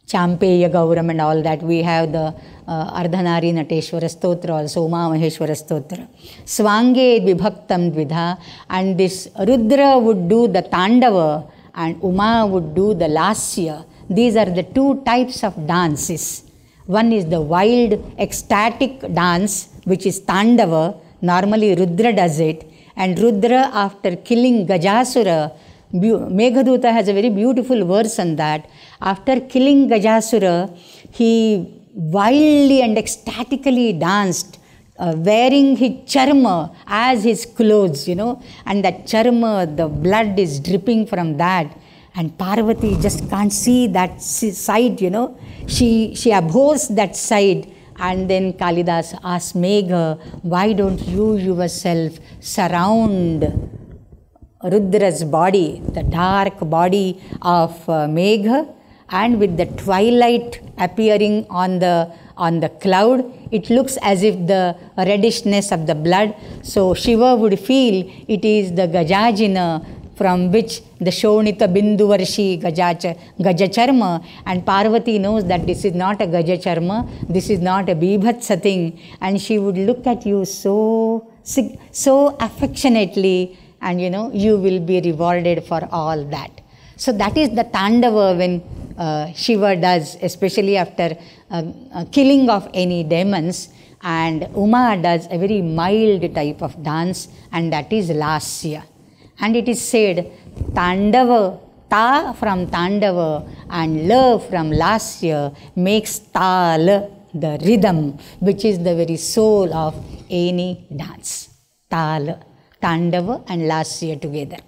Champeya Gauram and all that, we have the Ardhanari Nateshwara Stotra also, Uma Maheshwara Stotra. Swange Vibhaktam Dvidha, and this Rudra would do the Tandava and Uma would do the Lasya. These are the two types of dances. One is the wild ecstatic dance, which is Tandava. Normally Rudra does it. And Rudra, after killing Gajasura, Meghaduta has a very beautiful verse on that. After killing Gajasura, he wildly and ecstatically danced, wearing his charma as his clothes, and that charma, the blood is dripping from that. And Parvati just can't see that side, She abhors that side. And then Kalidas asks Megha, why don't you yourself surround Rudra's body, the dark body of Megha, and with the twilight appearing on the cloud, it looks as if the reddishness of the blood. So Shiva would feel it is the Gajajina from which the Shonita Binduvarshi Gajacharma, and Parvati knows that this is not a Gajacharma, this is not a Bibhatsa thing, and she would look at you so affectionately, and you will be rewarded for all that. So that is the Tandava when Shiva does, especially after killing of any demons, and Uma does a very mild type of dance, and that is Lasya. And it is said, Tandava, Ta from Tandava and La from Lasya makes Tal, the rhythm, which is the very soul of any dance. Tal, Tandava and Lasya together.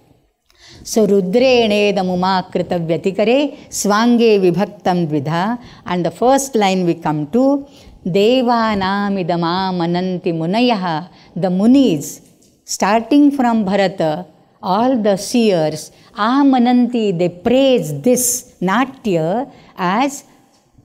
So Rudrene the Mumakrita Vyatikare Swange Vibhaktam Dvidha, and the first line we come to, Devanam idama mananti munayaha, the munis, starting from Bharata, all the seers, Amananti, they praise this Natya as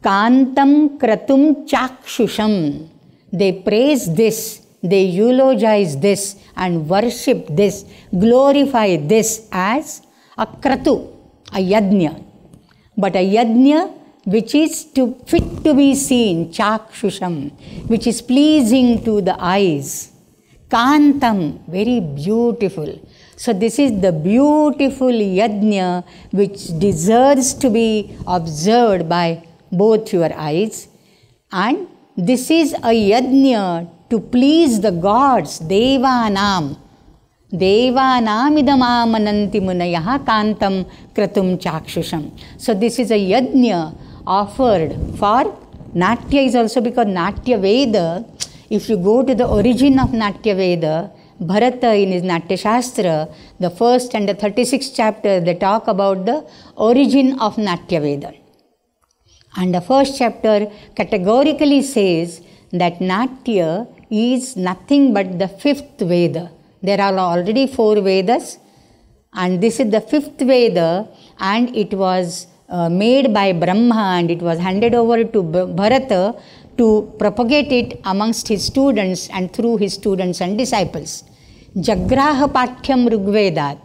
Kantam Kratum Chakshusham. They praise this, they eulogize this and worship this, glorify this as a Kratu, a Yajna. But a Yajna which is fit to be seen, Chakshusham, which is pleasing to the eyes. Kantam, very beautiful. So this is the beautiful yajna which deserves to be observed by both your eyes. And this is a yajna to please the gods, Devanam. Devanamidamamananti munayaha kantam kratum chakshusham. So this is a yajna offered for Natya is also because Natya Veda, if you go to the origin of Natya Veda, Bharata in his Natya Shastra, the first and the 36th chapter, they talk about the origin of Natya Veda. And the first chapter categorically says that Natya is nothing but the fifth Veda. There are already 4 Vedas, and this is the 5th Veda, and it was made by Brahma, and it was handed over to Bharata to propagate it amongst his students and through his students and disciples. Jagraha Pathyam Rigvedat.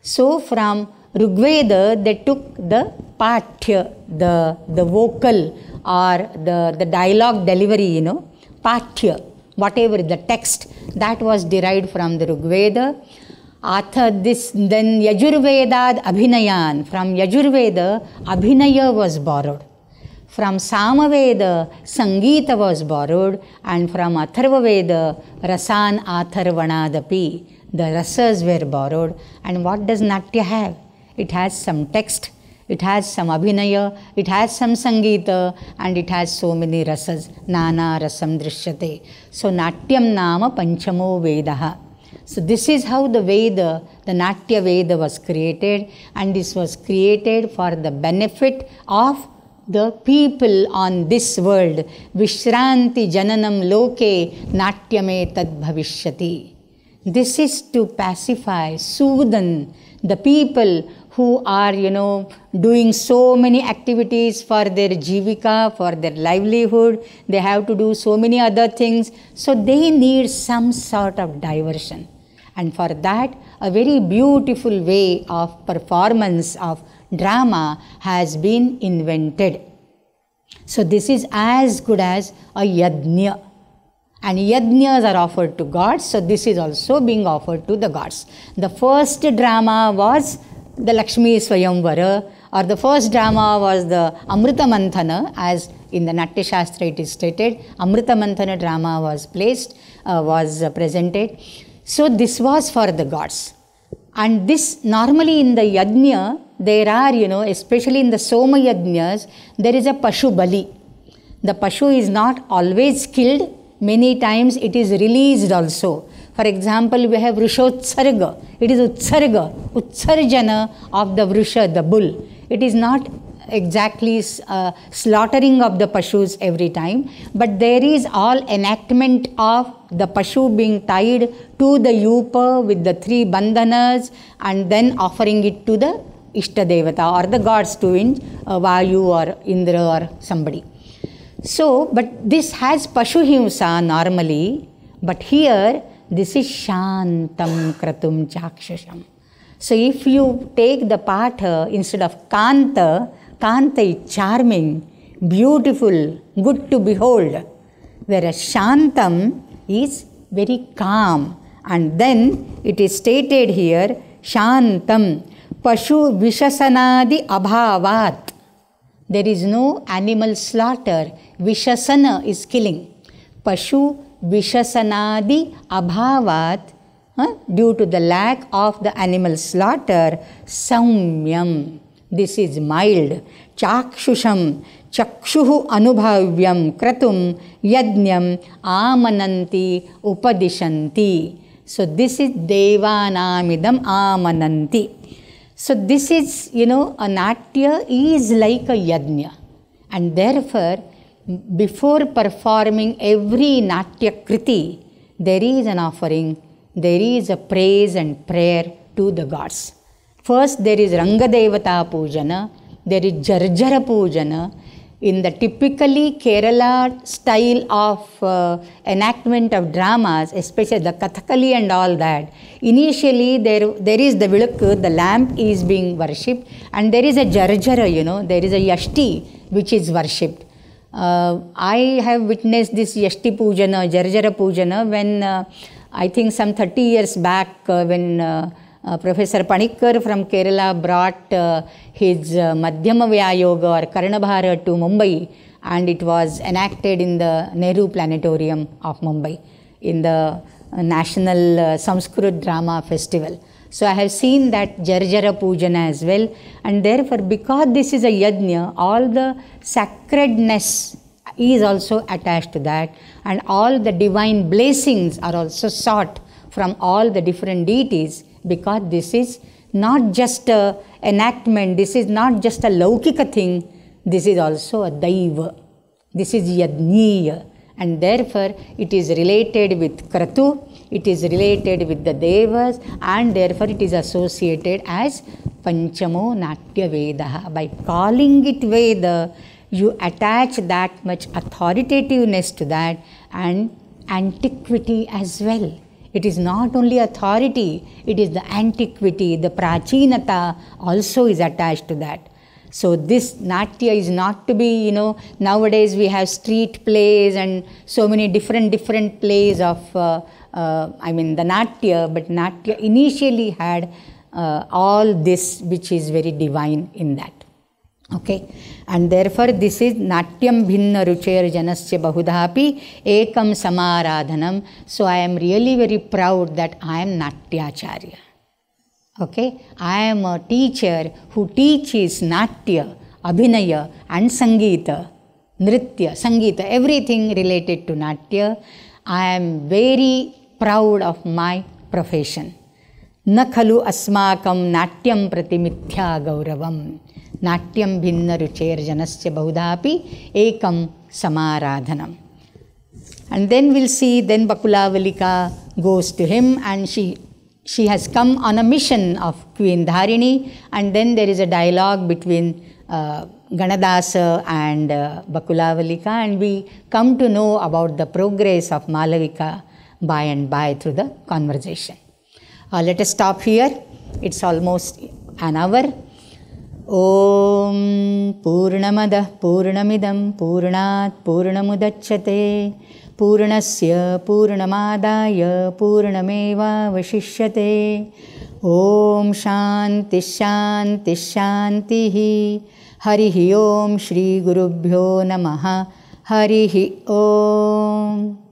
So from Rigveda they took the Pathya, the vocal or the dialogue delivery, Pathya, whatever the text, that was derived from the Rigveda. Then Yajurvedad Abhinayan. From Yajurveda, Abhinaya was borrowed. From Samaveda, Sangeeta was borrowed. And from Atharvaveda, Rasan Atharvanadapi. The rasas were borrowed. And what does Natya have? It has some text, it has some Abhinaya, it has some Sangeeta, and it has so many rasas. Nana rasam drishyate. So Natyam nama panchamo vedaha. So this is how the Veda, the Natya Veda was created, and this was created for the benefit of the people on this world. Vishranti jananam loke natyame tad bhavishyati. This is to pacify, soothe the people who are, doing so many activities for their jivika, for their livelihood. They have to do so many other things. So they need some sort of diversion. And for that, a very beautiful way of performance of drama has been invented. So this is as good as a yajna. And yajnas are offered to gods, so this is also being offered to the gods. The first drama was the Lakshmi Swayamvara, or the first drama was the Amrita Manthana, as in the Natya Shastra it is stated. Amrita Manthana drama was presented. So this was for the gods. And this normally in the yajna, there are, especially in the Soma yajnas, there is a Pashu Bali. The Pashu is not always killed. Many times it is released also. For example, we have Vrushotsarga. It is Utsarga, Utsarjana of the Vrusha, the bull. It is not exactly slaughtering of the Pashus every time, but there is all enactment of the Pashu being tied to the Yupa with the 3 bandhanas and then offering it to the Ishtadevata or the gods, to Vayu or Indra or somebody. So, but this has Pashuhimsa normally, but here this is Shantam Kratum Chakshasham. So, if you take the Patha instead of Kanta, Kanta is charming, beautiful, good to behold, whereas Shantam is very calm. And then it is stated here, Shantam Pashu Vishasanadi Abhavat. There is no animal slaughter. Vishasana is killing. Pashu Vishasanadi Abhavat, due to the lack of the animal slaughter, Saumyam. This is mild. Chakshusham, Chakshuhu Anubhavyam Kratum Yajnam Amananti Upadishanti. So this is Devanamidam Amananti. So this is, a Natya is like a yajna, and therefore before performing every Natya Kriti, there is an offering, there is a praise and prayer to the gods. First there is Rangadevata Pujana, there is Jarjara Pujana. In the typically Kerala style of enactment of dramas, especially the Kathakali and all that, initially there is the Vilakku, the lamp is being worshipped, and there is a Jarjara, there is a Yashti which is worshipped. I have witnessed this Yashti Pujana, Jarjara Pujana when I think some 30 years back when Professor Panikkar from Kerala brought his Madhyama Vyayoga or Karnabhara to Mumbai, and it was enacted in the Nehru Planetarium of Mumbai in the National Sanskrit Drama Festival. So I have seen that Jarjara Pujana as well, and therefore because this is a yajna, all the sacredness is also attached to that, and all the divine blessings are also sought from all the different deities, because this is not just a enactment, this is not just a laukika thing, this is also a daiva, this is yajniya, and therefore it is related with kratu, it is related with the devas, and therefore it is associated as Panchamo Natya Vedaha. By calling it Veda, you attach that much authoritativeness to that and antiquity as well. It is not only authority, it is the antiquity, the prachinata also is attached to that. So this Natya is not to be, nowadays we have street plays and so many different plays of, the Natya, but Natya initially had all this which is very divine in that. Okay, and therefore this is Natyam Bhinna Ruchair Janasya Bahudhapi Ekam Samaradhanam. So I am really very proud that I am Natyacharya. Okay, I am a teacher who teaches Natya, Abhinaya and Sangeeta, Nritya, Sangeeta, everything related to Natya. I am very proud of my profession. Na khalu asmakam natyam prati mithya gauravam. Natyam bhinna ruchair janasya bahudhapi ekam samaradhanam. And then we'll see, then Bakulavalika goes to him, and she has come on a mission of Queen Dharini, and then there is a dialogue between Ganadasa and Bakulavalika, and we come to know about the progress of Malavika by and by through the conversation. Let us stop here. It's almost an hour. Om Purnamadah Purnamidam Purnat Purnamudachyate Purnasya Purnamadaya Purnameva Vashishyate. Om Shanti Shanti Shantihi. Harihi Om Shri Gurubhyo Namaha. Harihi Om.